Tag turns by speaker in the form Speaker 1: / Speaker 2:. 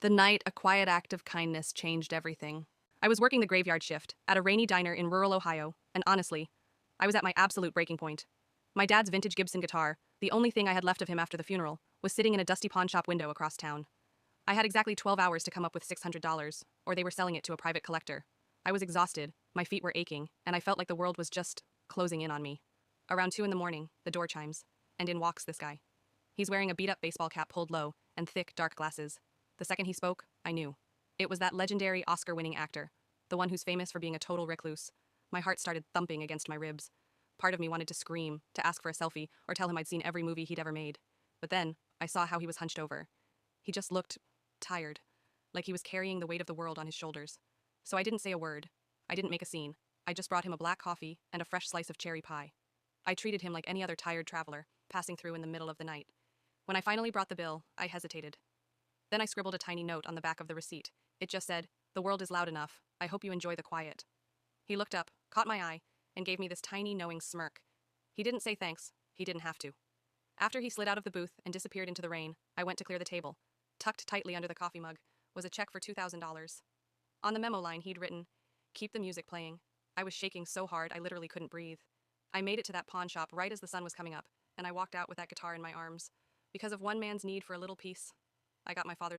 Speaker 1: The night, a quiet act of kindness changed everything. I was working the graveyard shift at a rainy diner in rural Ohio, and honestly, I was at my absolute breaking point. My dad's vintage Gibson guitar, the only thing I had left of him after the funeral, was sitting in a dusty pawn shop window across town. I had exactly 12 hours to come up with $600, or they were selling it to a private collector. I was exhausted, my feet were aching, and I felt like the world was just closing in on me. Around 2 in the morning, the door chimes, and in walks this guy. He's wearing a beat up baseball cap pulled low and thick, dark glasses. The second he spoke, I knew. It was that legendary Oscar winning actor, the one who's famous for being a total recluse. My heart started thumping against my ribs. Part of me wanted to scream, to ask for a selfie, or tell him I'd seen every movie he'd ever made. But then, I saw how he was hunched over. He just looked tired, like he was carrying the weight of the world on his shoulders. So I didn't say a word. I didn't make a scene. I just brought him a black coffee and a fresh slice of cherry pie. I treated him like any other tired traveler, passing through in the middle of the night. When I finally brought the bill, I hesitated. Then I scribbled a tiny note on the back of the receipt. It just said, "The world is loud enough. I hope you enjoy the quiet." He looked up, caught my eye, and gave me this tiny, knowing smirk. He didn't say thanks. He didn't have to. After he slid out of the booth and disappeared into the rain, I went to clear the table. Tucked tightly under the coffee mug was a check for $2,000. On the memo line, he'd written, "Keep the music playing." I was shaking so hard I literally couldn't breathe. I made it to that pawn shop right as the sun was coming up, and I walked out with that guitar in my arms. Because of one man's need for a little peace, I got my father's